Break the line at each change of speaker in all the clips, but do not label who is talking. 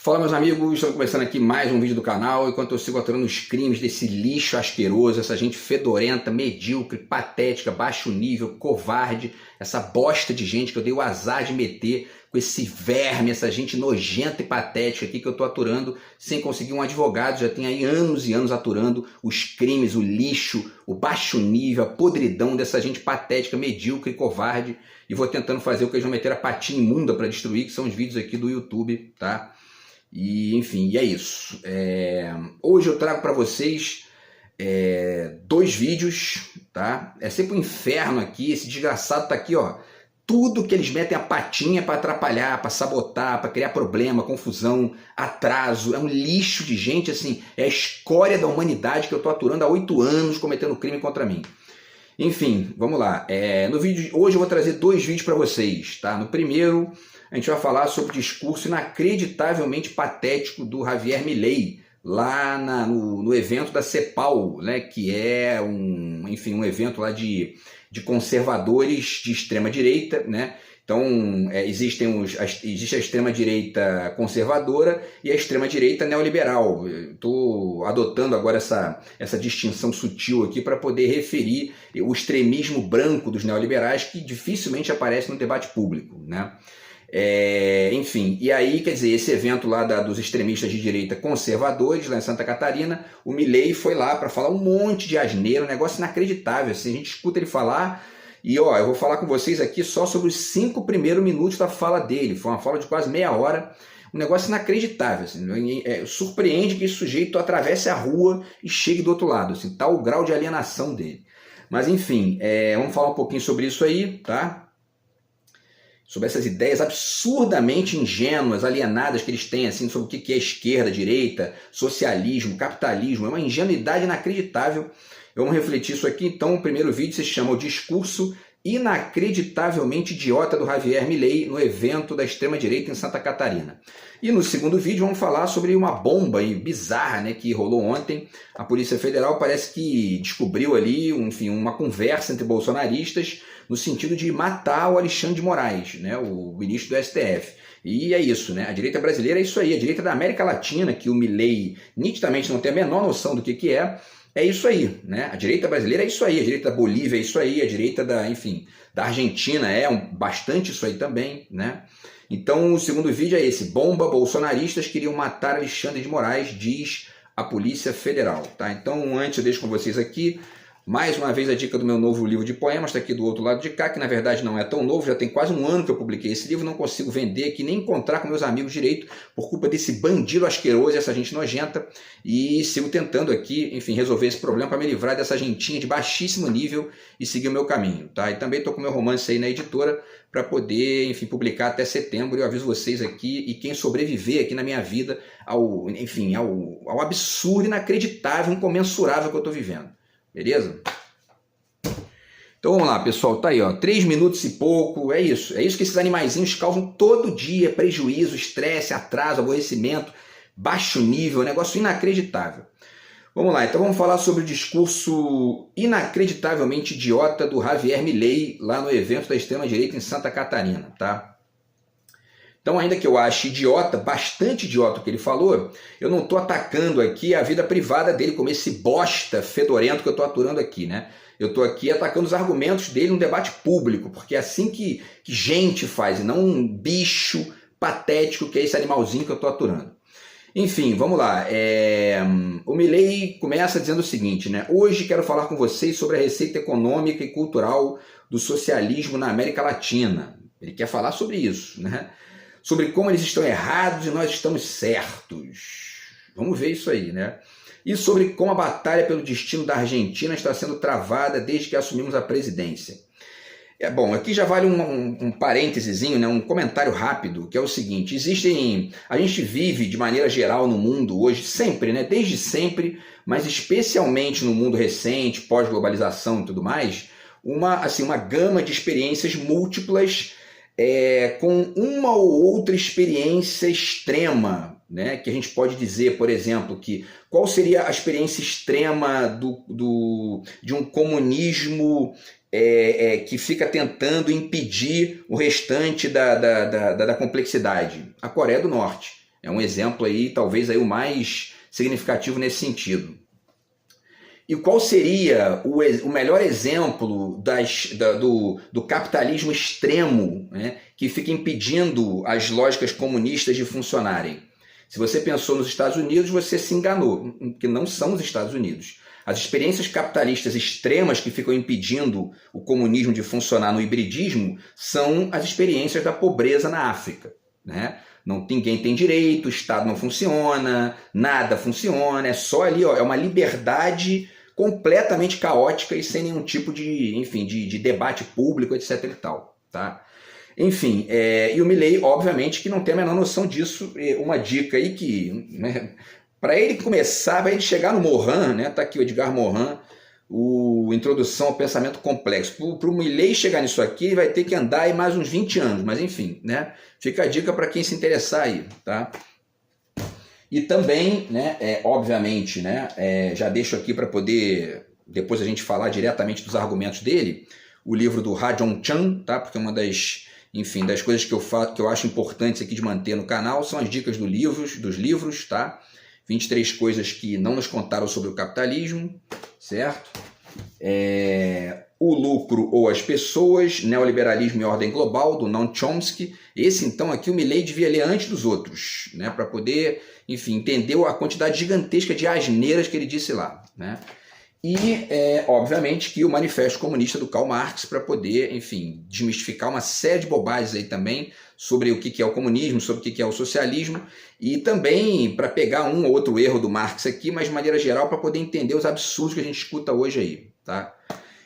Fala, meus amigos, estamos começando aqui mais um vídeo do canal. Enquanto eu sigo aturando os crimes desse lixo asqueroso, essa gente fedorenta, medíocre, patética, baixo nível, covarde, essa bosta de gente que eu dei o azar de meter com esse verme, essa gente nojenta e patética aqui que eu estou aturando sem conseguir um advogado. Já tem aí anos e anos aturando os crimes, o lixo, o baixo nível, a podridão dessa gente patética, medíocre e covarde. E vou tentando fazer o que eles vão meter a patinha imunda para destruir, que são os vídeos aqui do YouTube, tá? E enfim, e é isso. Hoje eu trago para vocês dois vídeos, tá? É sempre um inferno aqui, esse desgraçado tá aqui, ó. Tudo que eles metem a patinha para atrapalhar, para sabotar, para criar problema, confusão, atraso. É um lixo de gente, assim, é a escória da humanidade que eu tô aturando há 8 anos cometendo crime contra mim. Enfim, vamos lá. No vídeo hoje eu vou trazer dois vídeos para vocês, tá? No primeiro, a gente vai falar sobre o discurso inacreditavelmente patético do Javier Milei, lá no evento da CEPAL, né, que é um evento lá de conservadores de extrema-direita, né? Então, existe a extrema-direita conservadora e a extrema-direita neoliberal. Estou adotando agora essa distinção sutil aqui para poder referir o extremismo branco dos neoliberais que dificilmente aparece no debate público, né? Enfim, e aí, quer dizer, esse evento lá dos extremistas de direita conservadores, lá em Santa Catarina, o Milei foi lá para falar um monte de asneira, um negócio inacreditável, assim, a gente escuta ele falar, e ó, eu vou falar com vocês aqui só sobre os 5 primeiros minutos da fala dele, foi uma fala de quase meia hora, um negócio inacreditável, assim, surpreende que esse sujeito atravesse a rua e chegue do outro lado, assim, tá o grau de alienação dele. Mas enfim, vamos falar um pouquinho sobre isso aí, tá? Sobre essas ideias absurdamente ingênuas, alienadas que eles têm, assim, sobre o que é esquerda, direita, socialismo, capitalismo. É uma ingenuidade inacreditável. Vamos refletir isso aqui. Então, o primeiro vídeo se chama O Discurso Inacreditavelmente Idiota do Javier Milei no evento da extrema-direita em Santa Catarina. E no segundo vídeo vamos falar sobre uma bomba bizarra, né, que rolou ontem. A Polícia Federal parece que descobriu ali, uma conversa entre bolsonaristas no sentido de matar o Alexandre de Moraes, né, o ministro do STF. E é isso, né? A direita brasileira é isso aí, a direita da América Latina, que o Milei nitidamente não tem a menor noção do que é isso aí, né? A direita brasileira é isso aí, a direita da Bolívia é isso aí, a direita da Argentina bastante isso aí também, né? Então o segundo vídeo é esse: bomba, bolsonaristas queriam matar Alexandre de Moraes, diz a Polícia Federal, tá? Então antes eu deixo com vocês aqui mais uma vez a dica do meu novo livro de poemas, está aqui do outro lado de cá, que na verdade não é tão novo, já tem quase um ano que eu publiquei esse livro, não consigo vender aqui, nem encontrar com meus amigos direito, por culpa desse bandido asqueroso, essa gente nojenta, e sigo tentando aqui, resolver esse problema para me livrar dessa gentinha de baixíssimo nível e seguir o meu caminho, tá? E também estou com meu romance aí na editora para poder, publicar até setembro, e eu aviso vocês aqui, e quem sobreviver aqui na minha vida ao absurdo, inacreditável, incomensurável que eu estou vivendo. Beleza? Então vamos lá, pessoal, tá aí, ó, 3 minutos e pouco, é isso que esses animaizinhos causam todo dia: prejuízo, estresse, atraso, aborrecimento, baixo nível, negócio inacreditável. Vamos lá, então vamos falar sobre o discurso inacreditavelmente idiota do Javier Milei lá no evento da extrema-direita em Santa Catarina, tá? Então, ainda que eu ache idiota, bastante idiota o que ele falou, eu não estou atacando aqui a vida privada dele como esse bosta fedorento que eu estou aturando aqui, né? Eu estou aqui atacando os argumentos dele no debate público, porque é assim que gente faz, e não um bicho patético que é esse animalzinho que eu estou aturando. Enfim, vamos lá. O Milei começa dizendo o seguinte, né? Hoje quero falar com vocês sobre a receita econômica e cultural do socialismo na América Latina. Ele quer falar sobre isso, né? Sobre como eles estão errados e nós estamos certos. Vamos ver isso aí, né? E sobre como a batalha pelo destino da Argentina está sendo travada desde que assumimos a presidência. Bom, aqui já vale um parêntesezinho, né? Um comentário rápido, que é o seguinte: a gente vive de maneira geral no mundo hoje, sempre, né? Desde sempre, mas especialmente no mundo recente, pós-globalização e tudo mais, uma gama de experiências múltiplas, com uma ou outra experiência extrema, né? Que a gente pode dizer, por exemplo, qual seria a experiência extrema de um comunismo que fica tentando impedir o restante da complexidade? A Coreia do Norte. É um exemplo aí, talvez aí o mais significativo nesse sentido. E qual seria o melhor exemplo do capitalismo extremo, né, que fica impedindo as lógicas comunistas de funcionarem? Se você pensou nos Estados Unidos, você se enganou, que não são os Estados Unidos. As experiências capitalistas extremas que ficam impedindo o comunismo de funcionar no hibridismo são as experiências da pobreza na África, né? Ninguém tem direito, o Estado não funciona, nada funciona, é só ali, ó, é uma liberdade completamente caótica e sem nenhum tipo de, enfim, de debate público, etc. e tal, tá? Enfim, e o Milley, obviamente, que não tem a menor noção disso. Uma dica aí que, né, para ele começar, para ele chegar no Morin, né, tá aqui o Edgar Morin, o Introdução ao Pensamento Complexo. Para o Milley chegar nisso aqui, ele vai ter que andar aí mais uns 20 anos, mas enfim, né, fica a dica para quem se interessar aí, tá? E também, né, obviamente, né, já deixo aqui para poder depois a gente falar diretamente dos argumentos dele, o livro do Ha-Joon Chang, tá? Porque uma das, enfim, das coisas que eu acho importantes aqui de manter no canal são as dicas dos livros, tá? 23 coisas que não nos contaram sobre o capitalismo, certo? O lucro ou as pessoas, neoliberalismo e ordem global, do Noam Chomsky. Esse, então, aqui o Milley devia ler antes dos outros, né? Para poder, enfim, entender a quantidade gigantesca de asneiras que ele disse lá, né? E, obviamente, que o Manifesto Comunista do Karl Marx, para poder, enfim, desmistificar uma série de bobagens aí também sobre o que é o comunismo, sobre o que é o socialismo, e também para pegar um ou outro erro do Marx aqui, mas de maneira geral para poder entender os absurdos que a gente escuta hoje aí, tá?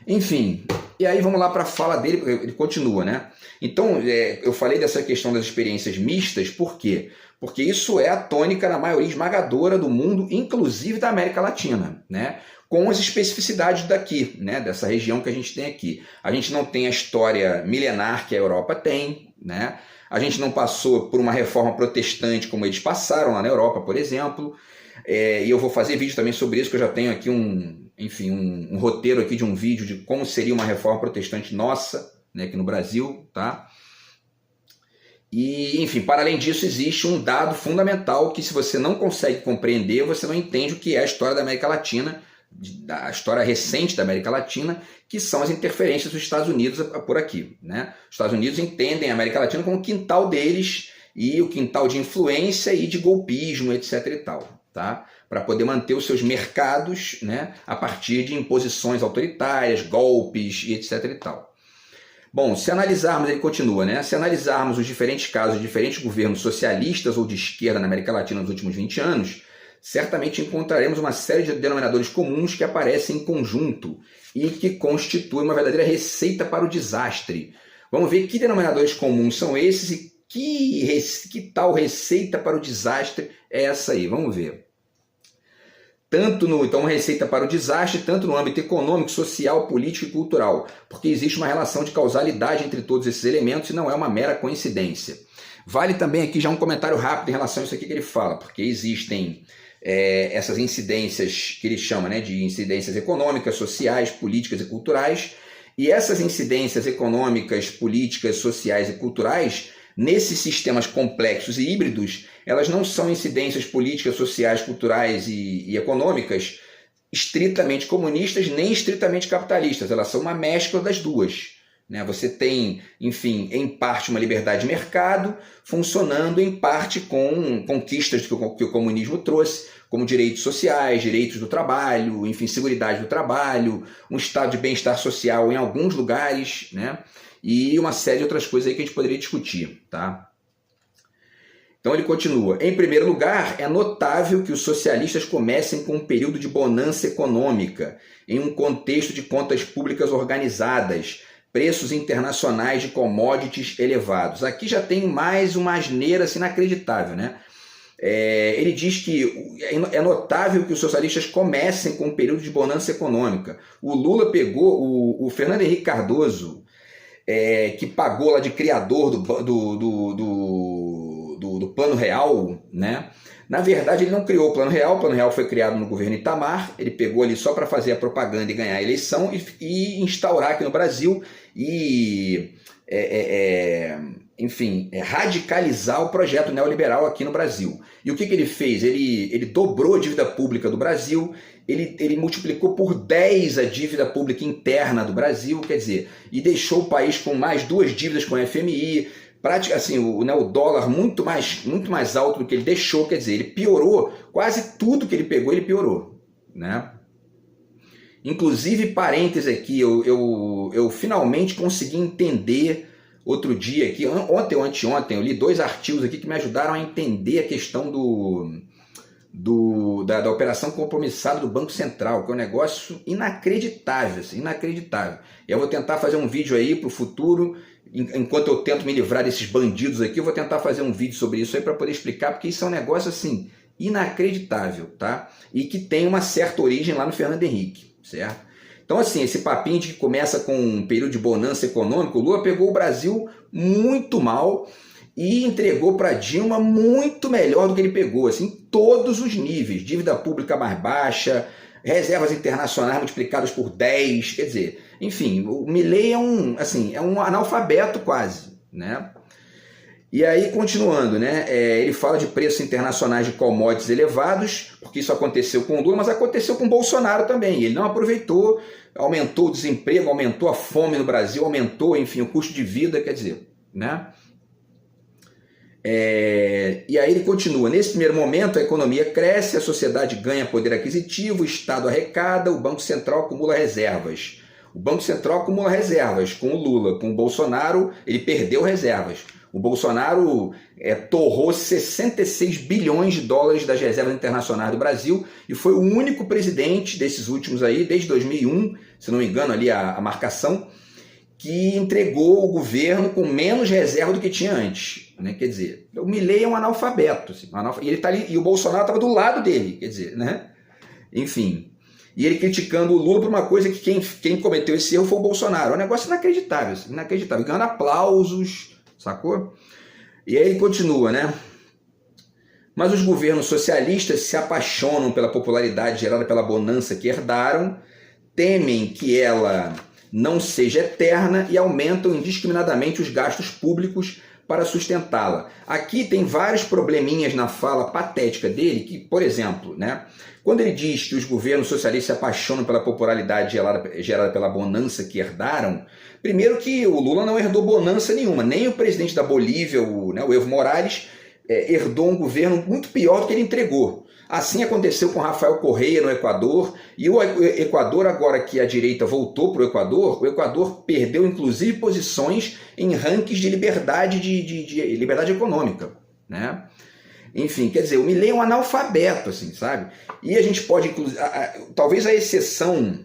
Enfim, e aí vamos lá para a fala dele, ele continua, né? Então, eu falei dessa questão das experiências mistas, por quê? Porque isso é a tônica na maioria esmagadora do mundo, inclusive da América Latina, né? Com as especificidades daqui, né? Dessa região que a gente tem aqui. A gente não tem a história milenar que a Europa tem, né? A gente não passou por uma reforma protestante como eles passaram lá na Europa, por exemplo. E eu vou fazer vídeo também sobre isso, que eu já tenho aqui um roteiro aqui de um vídeo de como seria uma reforma protestante nossa, né, aqui no Brasil, tá? E, enfim, para além disso, existe um dado fundamental que, se você não consegue compreender, você não entende o que é a história da América Latina, a história recente da América Latina, que são as interferências dos Estados Unidos por aqui, né? Os Estados Unidos entendem a América Latina como o quintal deles e o quintal de influência e de golpismo, etc. e tal, tá? Para poder manter os seus mercados, né, a partir de imposições autoritárias, golpes e etc. e tal. Bom, se analisarmos, ele continua, né? Se analisarmos os diferentes casos de diferentes governos socialistas ou de esquerda na América Latina nos últimos 20 anos, certamente encontraremos uma série de denominadores comuns que aparecem em conjunto e que constituem uma verdadeira receita para o desastre. Vamos ver que denominadores comuns são esses e que tal receita para o desastre é essa aí. Vamos ver. Então, receita para o desastre, tanto no âmbito econômico, social, político e cultural, porque existe uma relação de causalidade entre todos esses elementos e não é uma mera coincidência. Vale também aqui já um comentário rápido em relação a isso aqui que ele fala, porque existem essas incidências que ele chama, né, de incidências econômicas, sociais, políticas e culturais, e essas incidências econômicas, políticas, sociais e culturais, nesses sistemas complexos e híbridos, elas não são incidências políticas, sociais, culturais e econômicas estritamente comunistas nem estritamente capitalistas, elas são uma mescla das duas, né? Você tem, enfim, em parte uma liberdade de mercado, funcionando em parte com conquistas que o comunismo trouxe, como direitos sociais, direitos do trabalho, enfim, seguridade do trabalho, um estado de bem-estar social em alguns lugares, né? E uma série de outras coisas aí que a gente poderia discutir, tá? Então ele continua. Em primeiro lugar, é notável que os socialistas comecem com um período de bonança econômica, em um contexto de contas públicas organizadas, preços internacionais de commodities elevados. Aqui já tem mais uma asneira assim, inacreditável, né? Ele diz que é notável que os socialistas comecem com um período de bonança econômica. O Lula pegou o Fernando Henrique Cardoso, que pagou lá de criador do Plano Real, né? Na verdade, ele não criou o Plano Real foi criado no governo Itamar, ele pegou ali só para fazer a propaganda e ganhar a eleição e instaurar aqui no Brasil e enfim, radicalizar o projeto neoliberal aqui no Brasil. E o que ele fez? Ele dobrou a dívida pública do Brasil, ele multiplicou por 10 a dívida pública interna do Brasil, quer dizer, e deixou o país com mais 2 dívidas com o FMI, assim, o dólar muito mais alto do que ele deixou, quer dizer, ele piorou, quase tudo que ele pegou, ele piorou, né? Inclusive, parênteses aqui, eu finalmente consegui entender outro dia aqui, ontem ou anteontem, eu li 2 artigos aqui que me ajudaram a entender a questão da operação compromissada do Banco Central, que é um negócio inacreditável, assim, inacreditável. E eu vou tentar fazer um vídeo aí para o futuro, enquanto eu tento me livrar desses bandidos aqui, eu vou tentar fazer um vídeo sobre isso aí para poder explicar, porque isso é um negócio assim, inacreditável, tá? E que tem uma certa origem lá no Fernando Henrique, certo? Então, assim, esse papinho de que começa com um período de bonança econômica, o Lula pegou o Brasil muito mal e entregou para Dilma muito melhor do que ele pegou, assim, em todos os níveis. Dívida pública mais baixa, reservas internacionais multiplicadas por 10, quer dizer, enfim, o Milei é um analfabeto quase, né? E aí, continuando, né, ele fala de preços internacionais de commodities elevados, porque isso aconteceu com o Lula, mas aconteceu com o Bolsonaro também. Ele não aproveitou, aumentou o desemprego, aumentou a fome no Brasil, aumentou, enfim, o custo de vida, quer dizer, né? E aí ele continua, nesse primeiro momento a economia cresce, a sociedade ganha poder aquisitivo, o Estado arrecada, o Banco Central acumula reservas. O Banco Central acumula reservas com o Lula, com o Bolsonaro ele perdeu reservas. O Bolsonaro torrou 66 bilhões de dólares das reservas internacionais do Brasil e foi o único presidente desses últimos aí, desde 2001, se não me engano ali a marcação, que entregou o governo com menos reserva do que tinha antes, né? Quer dizer, o Milei é um analfabeto, assim, e ele tá ali, e o Bolsonaro estava do lado dele, quer dizer, né? Enfim, e ele criticando o Lula por uma coisa que quem cometeu esse erro foi o Bolsonaro. É um negócio inacreditável, assim, inacreditável, ganhando aplausos, sacou? E aí ele continua, né? Mas os governos socialistas se apaixonam pela popularidade gerada pela bonança que herdaram, temem que ela não seja eterna e aumentam indiscriminadamente os gastos públicos para sustentá-la. Aqui tem vários probleminhas na fala patética dele, que, por exemplo, né, quando ele diz que os governos socialistas se apaixonam pela popularidade gerada pela bonança que herdaram, primeiro que o Lula não herdou bonança nenhuma, nem o presidente da Bolívia, o Evo Morales, herdou um governo muito pior do que ele entregou. Assim aconteceu com Rafael Correa no Equador, e o Equador, agora que a direita voltou para o Equador perdeu inclusive posições em rankings de liberdade, de liberdade econômica, né? Enfim, quer dizer, o Milei é um analfabeto, assim, sabe? E a gente pode, talvez a exceção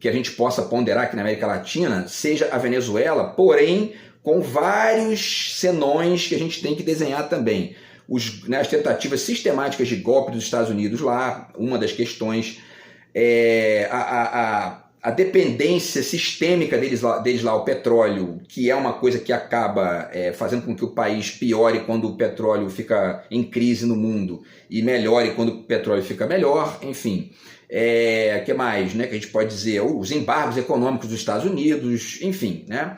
que a gente possa ponderar aqui na América Latina seja a Venezuela, porém com vários senões que a gente tem que desenhar também. As tentativas sistemáticas de golpe dos Estados Unidos lá, uma das questões, a dependência sistêmica deles lá ao petróleo, que é uma coisa que acaba fazendo com que o país piore quando o petróleo fica em crise no mundo e melhore quando o petróleo fica melhor, enfim. Que mais, né, que a gente pode dizer? Os embargos econômicos dos Estados Unidos, enfim, né?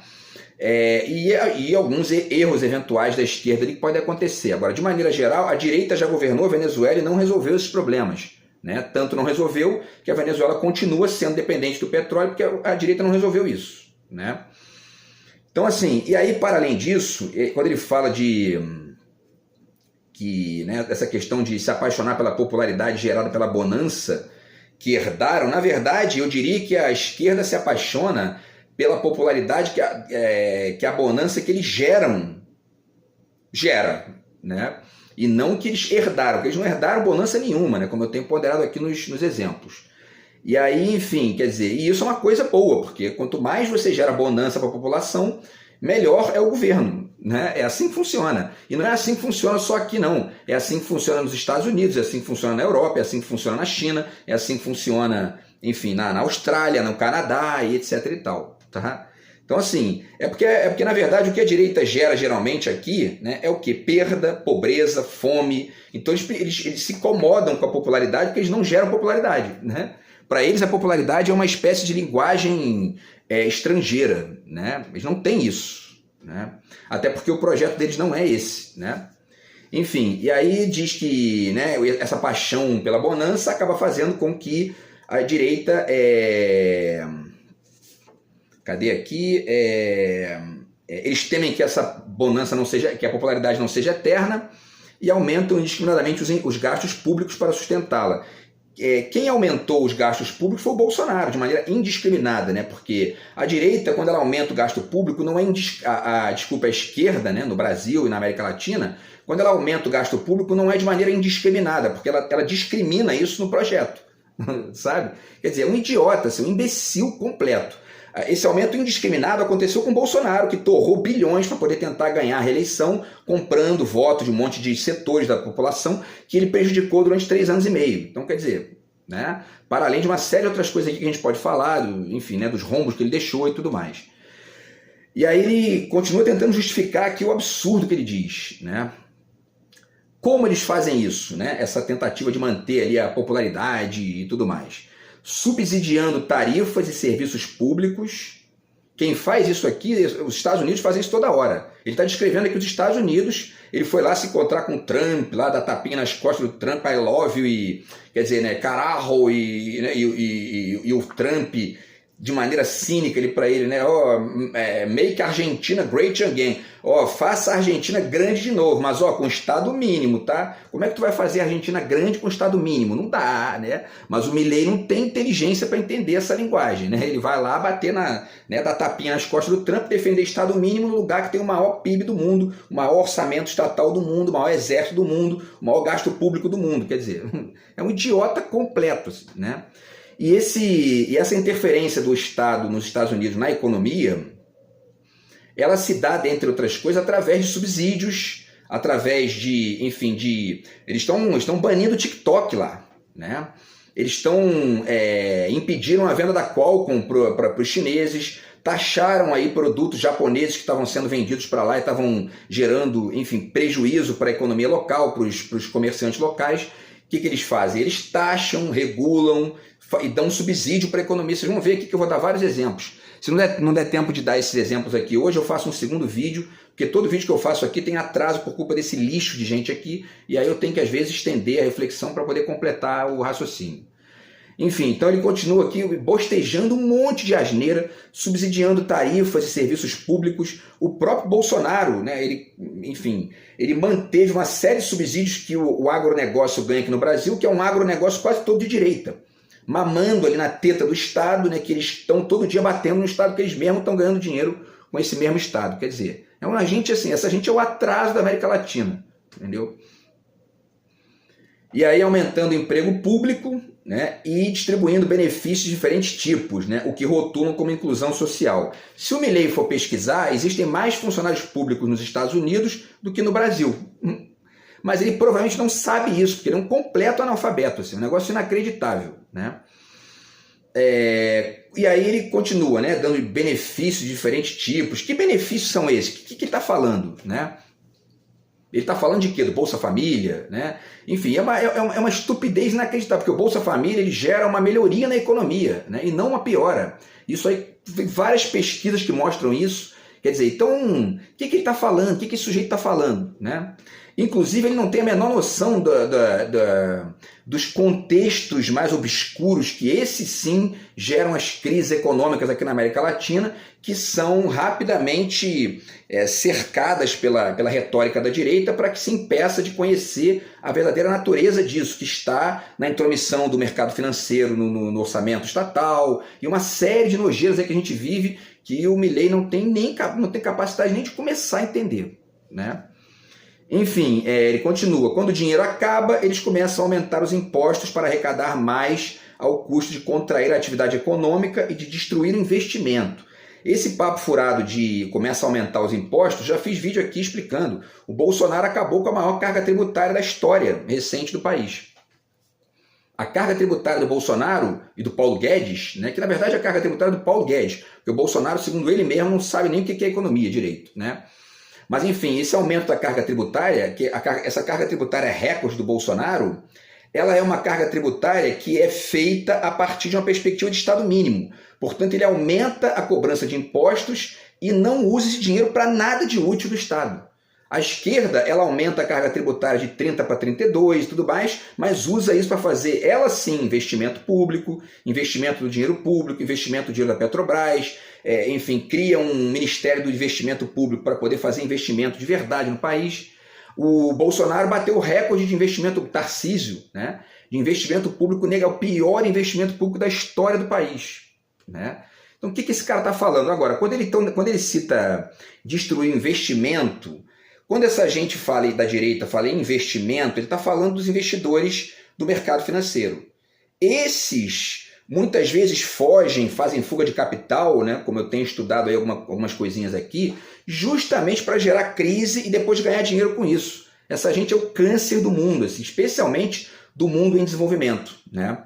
E alguns erros eventuais da esquerda que podem acontecer. Agora, de maneira geral, a direita já governou a Venezuela e não resolveu esses problemas, né? Tanto não resolveu que a Venezuela continua sendo dependente do petróleo porque a direita não resolveu isso, né? Então, assim, e aí, para além disso, quando ele fala dessa questão de se apaixonar pela popularidade gerada pela bonança que herdaram, na verdade, eu diria que a esquerda se apaixona pela popularidade que a bonança que eles gera, né? E não que eles herdaram, porque eles não herdaram bonança nenhuma, né? Como eu tenho ponderado aqui nos exemplos. E aí, enfim, quer dizer, e isso é uma coisa boa, porque quanto mais você gera bonança para a população, melhor é o governo, né? É assim que funciona. E não é assim que funciona só aqui, não. É assim que funciona nos Estados Unidos, é assim que funciona na Europa, é assim que funciona na China, é assim que funciona, enfim, na Austrália, no Canadá e etc e tal. Tá? Então, assim, é porque na verdade o que a direita gera geralmente aqui, né, é o que? Perda, pobreza, fome. Então eles se incomodam com a popularidade porque eles não geram popularidade, né? Para eles a popularidade é uma espécie de linguagem estrangeira, né? Eles não têm isso, né? Até porque o projeto deles não é esse, né? Enfim, e aí diz que, né, essa paixão pela bonança acaba fazendo com que a direita cadê aqui? Eles temem que essa bonança não seja, que a popularidade não seja eterna e aumentam indiscriminadamente os gastos públicos para sustentá-la. Quem aumentou os gastos públicos foi o Bolsonaro, de maneira indiscriminada, né? Porque a direita, quando ela aumenta o gasto público, não é a esquerda, né, no Brasil e na América Latina, quando ela aumenta o gasto público, não é de maneira indiscriminada, porque ela discrimina isso no projeto, sabe? Quer dizer, é um idiota, assim, um imbecil completo. Esse aumento indiscriminado aconteceu com o Bolsonaro, que torrou bilhões para poder tentar ganhar a reeleição, comprando votos de um monte de setores da população que ele prejudicou durante 3 anos e meio. Então, quer dizer, né, para além de uma série de outras coisas aqui que a gente pode falar, enfim, né, dos rombos que ele deixou e tudo mais. E aí ele continua tentando justificar aqui o absurdo que ele diz, né? Como eles fazem isso, né? Essa tentativa de manter ali a popularidade e tudo mais. Subsidiando tarifas e serviços públicos. Quem faz isso aqui, os Estados Unidos fazem isso toda hora. Ele está descrevendo aqui os Estados Unidos, ele foi lá se encontrar com o Trump, lá dar tapinha nas costas do Trump, I love you, e, quer dizer, né, carajo, e o Trump, de maneira cínica, para ele, né, make Argentina great again, faça a Argentina grande de novo, mas com Estado mínimo, tá? Como é que tu vai fazer a Argentina grande com Estado mínimo? Não dá, né? Mas o Milei não tem inteligência para entender essa linguagem, né? Ele vai lá bater dar tapinha nas costas do Trump, defender Estado mínimo no lugar que tem o maior PIB do mundo, o maior orçamento estatal do mundo, o maior exército do mundo, o maior gasto público do mundo, quer dizer, é um idiota completo, né? E essa interferência do Estado nos Estados Unidos na economia, ela se dá, dentre outras coisas, através de subsídios, através de, enfim, eles estão banindo o TikTok lá, né? Eles impediram a venda da Qualcomm para os chineses, taxaram aí produtos japoneses que estavam sendo vendidos para lá e estavam gerando, enfim, prejuízo para a economia local, para os comerciantes locais. O que eles fazem? Eles taxam, regulam e dão subsídio para a economia. Vocês vão ver aqui que eu vou dar vários exemplos. Se não der tempo de dar esses exemplos aqui hoje, eu faço um segundo vídeo, porque todo vídeo que eu faço aqui tem atraso por culpa desse lixo de gente aqui, e aí eu tenho que, às vezes, estender a reflexão para poder completar o raciocínio. Enfim, então ele continua aqui bostejando um monte de asneira, subsidiando tarifas e serviços públicos. O próprio Bolsonaro, né, ele manteve uma série de subsídios que o agronegócio ganha aqui no Brasil, que é um agronegócio quase todo de direita, mamando ali na teta do Estado, né, que eles estão todo dia batendo no Estado, que eles mesmos estão ganhando dinheiro com esse mesmo Estado. Quer dizer, essa gente é o atraso da América Latina, entendeu? E aí aumentando o emprego público, né, e distribuindo benefícios de diferentes tipos, né, o que rotulam como inclusão social. Se o Milei for pesquisar, existem mais funcionários públicos nos Estados Unidos do que no Brasil. Mas ele provavelmente não sabe isso, porque ele é um completo analfabeto, assim, um negócio inacreditável, né? E aí ele continua, né, dando benefícios de diferentes tipos. Que benefícios são esses? O que ele está falando, né? Ele está falando de quê? Do Bolsa Família, né? Enfim, é uma estupidez inacreditável, porque o Bolsa Família ele gera uma melhoria na economia, né, e não uma piora. Isso aí, tem várias pesquisas que mostram isso. Quer dizer, então, o que ele está falando? O que esse sujeito está falando, né? Inclusive, ele não tem a menor noção dos contextos mais obscuros que esses sim geram as crises econômicas aqui na América Latina, que são rapidamente cercadas pela retórica da direita para que se impeça de conhecer a verdadeira natureza disso, que está na intromissão do mercado financeiro no orçamento estatal e uma série de nojeiras aí que a gente vive que o Milei não tem capacidade nem de começar a entender, né? Enfim, ele continua. Quando o dinheiro acaba, eles começam a aumentar os impostos para arrecadar mais ao custo de contrair a atividade econômica e de destruir o investimento. Esse papo furado de começa a aumentar os impostos, já fiz vídeo aqui explicando. O Bolsonaro acabou com a maior carga tributária da história recente do país. A carga tributária do Bolsonaro e do Paulo Guedes, né, que na verdade é a carga tributária do Paulo Guedes, porque o Bolsonaro, segundo ele mesmo, não sabe nem o que é economia direito, né? Mas, enfim, esse aumento da carga tributária, essa carga tributária recorde do Bolsonaro, ela é uma carga tributária que é feita a partir de uma perspectiva de Estado mínimo. Portanto, ele aumenta a cobrança de impostos e não usa esse dinheiro para nada de útil do Estado. A esquerda, ela aumenta a carga tributária de 30 para 32 e tudo mais, mas usa isso para fazer, ela sim, investimento público, investimento do dinheiro público, investimento do dinheiro da Petrobras, enfim, cria um Ministério do Investimento Público para poder fazer investimento de verdade no país. O Bolsonaro bateu o recorde de investimento, Tarcísio, né, de investimento público, nega o pior investimento público da história do país, né? Então o que esse cara está falando agora? Quando ele cita destruir o investimento, quando essa gente fala da direita, fala em investimento, ele está falando dos investidores do mercado financeiro. Esses, muitas vezes, fazem fuga de capital, né, como eu tenho estudado aí algumas coisinhas aqui, justamente para gerar crise e depois ganhar dinheiro com isso. Essa gente é o câncer do mundo, assim, especialmente do mundo em desenvolvimento, né?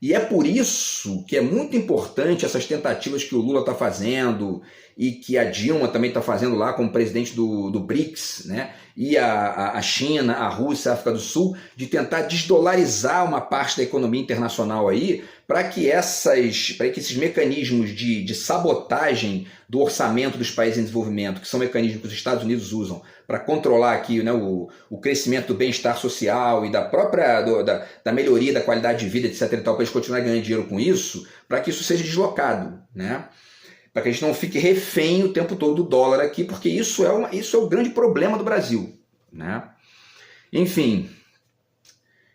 E é por isso que é muito importante essas tentativas que o Lula está fazendo e que a Dilma também está fazendo lá como presidente do BRICS, né? E a China, a Rússia, a África do Sul, de tentar desdolarizar uma parte da economia internacional aí, para que esses mecanismos de sabotagem do orçamento dos países em desenvolvimento, que são mecanismos que os Estados Unidos usam para controlar aqui, né, o crescimento do bem-estar social e da própria da melhoria da qualidade de vida, etc. e tal, para eles continuarem ganhando dinheiro com isso, para que isso seja deslocado, né? Para que a gente não fique refém o tempo todo do dólar aqui, porque isso é o grande problema do Brasil, né? Enfim,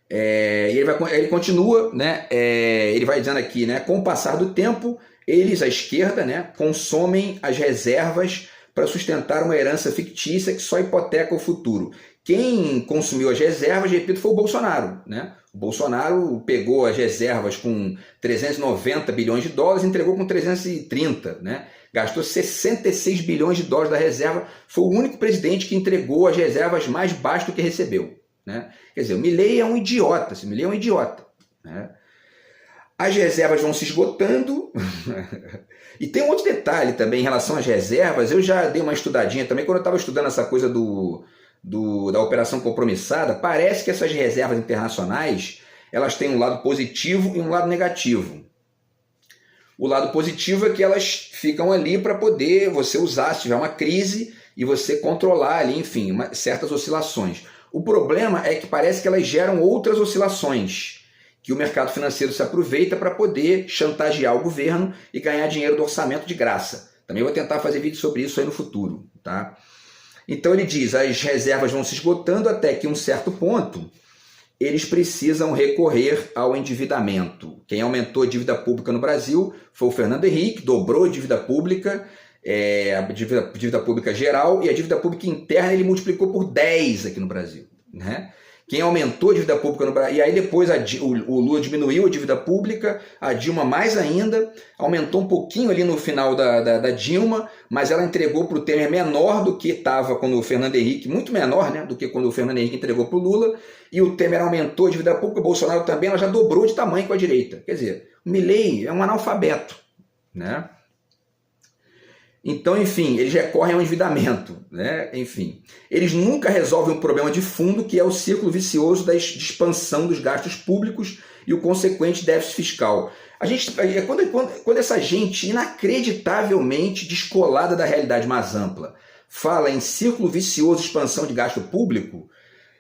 ele continua, né? Ele vai dizendo aqui, né? Com o passar do tempo, eles, a esquerda, né, consomem as reservas para sustentar uma herança fictícia que só hipoteca o futuro. Quem consumiu as reservas, repito, foi o Bolsonaro, né? O Bolsonaro pegou as reservas com 390 bilhões de dólares e entregou com 330, né? Gastou 66 bilhões de dólares da reserva, foi o único presidente que entregou as reservas mais baixas do que recebeu, né? Quer dizer, o Milei é um idiota, Milei é um idiota, né? As reservas vão se esgotando. E tem um outro detalhe também em relação às reservas, eu já dei uma estudadinha também, quando eu estava estudando essa coisa da operação compromissada, parece que essas reservas internacionais, elas têm um lado positivo e um lado negativo. O lado positivo é que elas ficam ali para poder você usar se tiver uma crise e você controlar ali, enfim, certas oscilações. O problema é que parece que elas geram outras oscilações, que o mercado financeiro se aproveita para poder chantagear o governo e ganhar dinheiro do orçamento de graça. Também vou tentar fazer vídeo sobre isso aí no futuro, tá? Então ele diz, as reservas vão se esgotando até que, em um certo ponto, eles precisam recorrer ao endividamento. Quem aumentou a dívida pública no Brasil foi o Fernando Henrique, dobrou a dívida pública, a dívida pública geral, e a dívida pública interna ele multiplicou por 10 aqui no Brasil, né? Quem aumentou a dívida pública no Brasil, e aí depois o Lula diminuiu a dívida pública, a Dilma mais ainda, aumentou um pouquinho ali no final da Dilma, mas ela entregou para o Temer menor do que estava quando o Fernando Henrique, muito menor, né, do que quando o Fernando Henrique entregou para o Lula, e o Temer aumentou a dívida pública, o Bolsonaro também, ela já dobrou de tamanho com a direita. Quer dizer, o Milei é um analfabeto, né? Então, enfim, eles recorrem ao endividamento, né? Enfim, eles nunca resolvem um problema de fundo, que é o círculo vicioso de expansão dos gastos públicos e o consequente déficit fiscal. Quando essa gente inacreditavelmente descolada da realidade mais ampla fala em círculo vicioso de expansão de gasto público,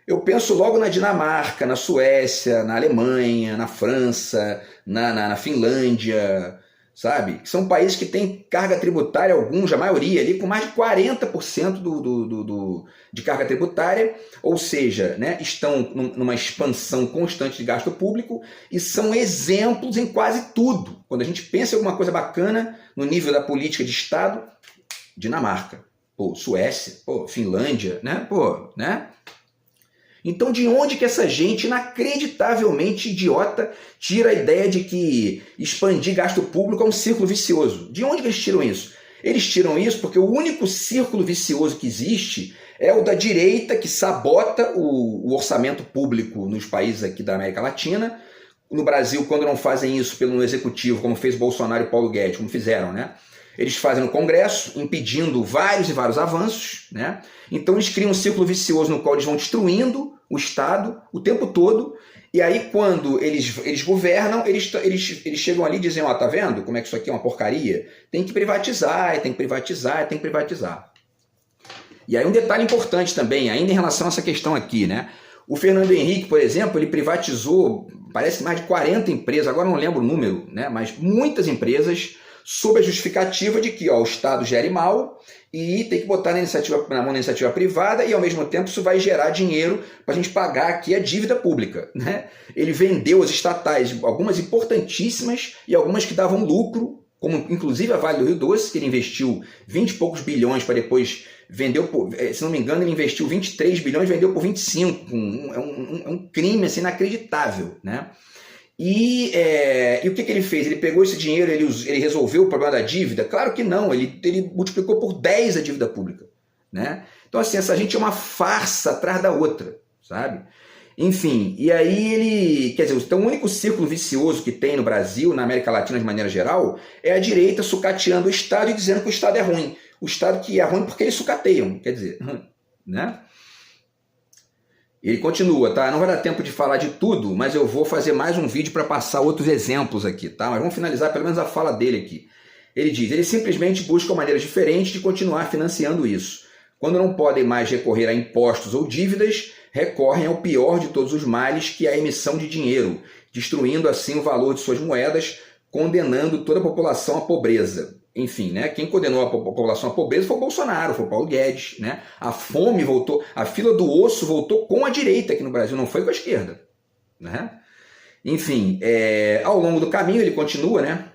eu penso logo na Dinamarca, na Suécia, na Alemanha, na França, na Finlândia, sabe? São países que têm carga tributária, alguns, a maioria ali, com mais de 40% de carga tributária, ou seja, né, estão numa expansão constante de gasto público e são exemplos em quase tudo. Quando a gente pensa em alguma coisa bacana no nível da política de Estado, Dinamarca, Suécia, Finlândia, né? Né? Então, de onde que essa gente inacreditavelmente idiota tira a ideia de que expandir gasto público é um círculo vicioso? De onde que eles tiram isso? Eles tiram isso porque o único círculo vicioso que existe é o da direita, que sabota o orçamento público nos países aqui da América Latina. No Brasil, quando não fazem isso pelo executivo, como fez Bolsonaro e Paulo Guedes, como fizeram, né? Eles fazem no Congresso, impedindo vários e vários avanços, né? Então eles criam um círculo vicioso no qual eles vão destruindo o Estado o tempo todo E aí, quando eles governam, eles chegam ali e dizem, ó, tá vendo como é que isso aqui é uma porcaria? Tem que privatizar, tem que privatizar, tem que privatizar. E aí um detalhe importante também, ainda em relação a essa questão aqui, né? O Fernando Henrique, por exemplo, ele privatizou, parece mais de 40 empresas, agora não lembro o número, né? Mas muitas empresas, sob a justificativa de que ó, o Estado gere mal e tem que botar na mão da iniciativa privada e, ao mesmo tempo, isso vai gerar dinheiro para a gente pagar aqui a dívida pública, né? Ele vendeu as estatais, algumas importantíssimas e algumas que davam lucro, como inclusive a Vale do Rio Doce, que ele investiu 20 e poucos bilhões para depois vendeu, se não me engano, ele investiu 23 bilhões e vendeu por 25. É um crime assim, inacreditável, né? E o que ele fez? Ele pegou esse dinheiro, ele resolveu o problema da dívida? Claro que não, ele multiplicou por 10 a dívida pública, né? Então, assim, essa gente é uma farsa atrás da outra, sabe? Enfim, e aí ele, quer dizer, então o único círculo vicioso que tem no Brasil, na América Latina de maneira geral, é a direita sucateando o Estado e dizendo que o Estado é ruim. O Estado que é ruim porque eles sucateiam, quer dizer, né? Ele continua, tá? Não vai dar tempo de falar de tudo, mas eu vou fazer mais um vídeo para passar outros exemplos aqui, tá? Mas vamos finalizar pelo menos a fala dele aqui. Ele diz, eles simplesmente buscam maneiras diferentes de continuar financiando isso. Quando não podem mais recorrer a impostos ou dívidas, recorrem ao pior de todos os males, que é a emissão de dinheiro, destruindo assim o valor de suas moedas, condenando toda a população à pobreza. Enfim, né? Quem condenou a população à pobreza foi o Bolsonaro, foi o Paulo Guedes, né? A fome voltou, a fila do osso voltou com a direita aqui no Brasil, não foi com a esquerda, né? Enfim, ao longo do caminho ele continua, né?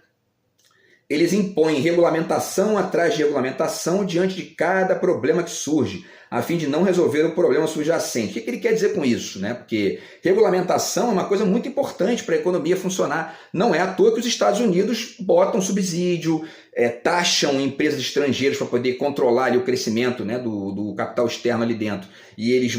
Eles impõem regulamentação atrás de regulamentação diante de cada problema que surge, a fim de não resolver o problema subjacente. O que ele quer dizer com isso, né? Porque regulamentação é uma coisa muito importante para a economia funcionar. Não é à toa que os Estados Unidos botam subsídio, taxam empresas estrangeiras para poder controlar ali o crescimento, né, do capital externo ali dentro, e eles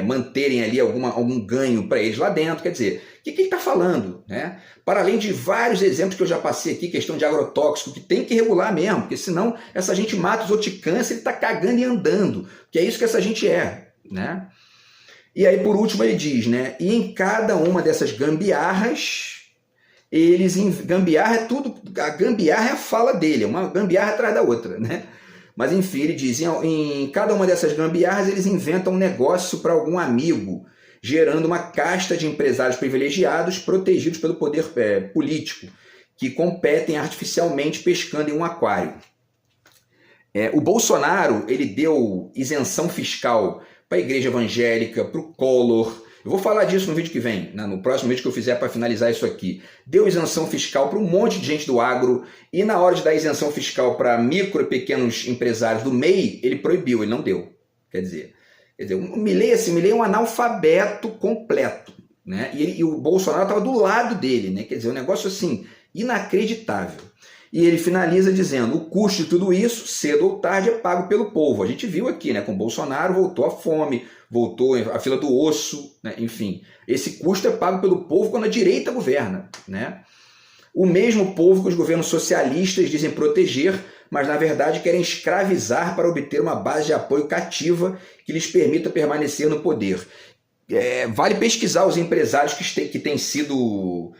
manterem ali algum ganho para eles lá dentro. Quer dizer, o que ele está falando, né? Para além de vários exemplos que eu já passei aqui, questão de agrotóxico, que tem que regular mesmo, porque senão essa gente mata os outros de câncer e está cagando e andando, que é isso que essa gente é, né? E aí, por último, ele diz, né? E em cada uma dessas gambiarras, gambiarra é tudo, a gambiarra é a fala dele, é uma gambiarra atrás da outra, né? Mas enfim, ele diz, em cada uma dessas gambiarras eles inventam um negócio para algum amigo, gerando uma casta de empresários privilegiados protegidos pelo poder político, que competem artificialmente pescando em um aquário. O Bolsonaro, ele deu isenção fiscal para a igreja evangélica, para o Collor. Eu vou falar disso no vídeo que vem, né? No próximo vídeo que eu fizer para finalizar isso aqui. Deu isenção fiscal para um monte de gente do agro, e na hora de dar isenção fiscal para micro e pequenos empresários do MEI, ele proibiu, ele não deu. Quer dizer, o Milei é um analfabeto completo, né? E o Bolsonaro estava do lado dele, né? Quer dizer, um negócio assim, inacreditável. E ele finaliza dizendo, o custo de tudo isso, cedo ou tarde, é pago pelo povo. A gente viu aqui, né? Com o Bolsonaro voltou a fome, voltou a fila do osso, né? Enfim, esse custo é pago pelo povo quando a direita governa, né? O mesmo povo que os governos socialistas dizem proteger, mas na verdade querem escravizar para obter uma base de apoio cativa que lhes permita permanecer no poder. Vale pesquisar os empresários que têm sido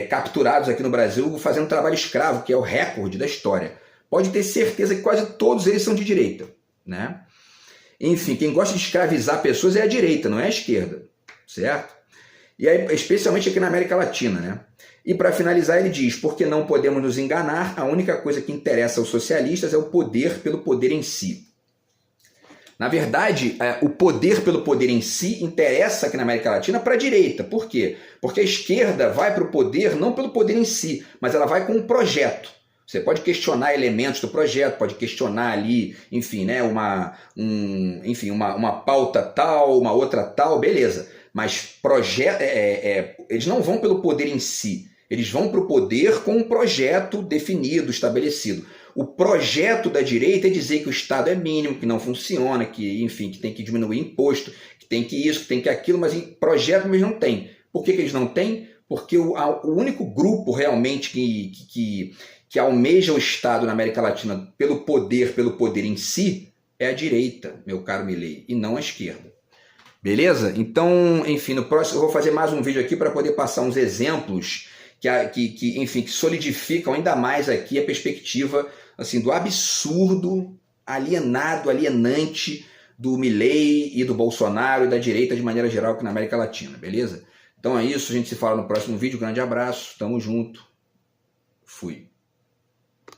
capturados aqui no Brasil fazendo trabalho escravo, que é o recorde da história. Pode ter certeza que quase todos eles são de direita, né? Enfim, quem gosta de escravizar pessoas é a direita, não é a esquerda, certo? E aí, especialmente aqui na América Latina, né? E para finalizar ele diz, porque não podemos nos enganar, a única coisa que interessa aos socialistas é o poder pelo poder em si. Na verdade, o poder pelo poder em si interessa aqui na América Latina para a direita. Por quê? Porque a esquerda vai para o poder não pelo poder em si, mas ela vai com um projeto. Você pode questionar elementos do projeto, pode questionar ali, enfim, né, uma pauta tal, uma outra tal, beleza. Mas eles não vão pelo poder em si, eles vão para o poder com um projeto definido, estabelecido. O projeto da direita é dizer que o Estado é mínimo, que não funciona, que, enfim, que tem que diminuir imposto, que tem que isso, que tem que aquilo, mas em projeto eles não têm. Por que eles não têm? Porque o único grupo realmente que almeja o Estado na América Latina pelo poder em si, é a direita, meu caro Milei, e não a esquerda. Beleza? Então, enfim, no próximo eu vou fazer mais um vídeo aqui para poder passar uns exemplos enfim, que solidificam ainda mais aqui a perspectiva assim, do absurdo, alienante do Milei e do Bolsonaro e da direita de maneira geral aqui na América Latina, beleza? Então é isso, a gente se fala no próximo vídeo. Grande abraço, tamo junto, fui.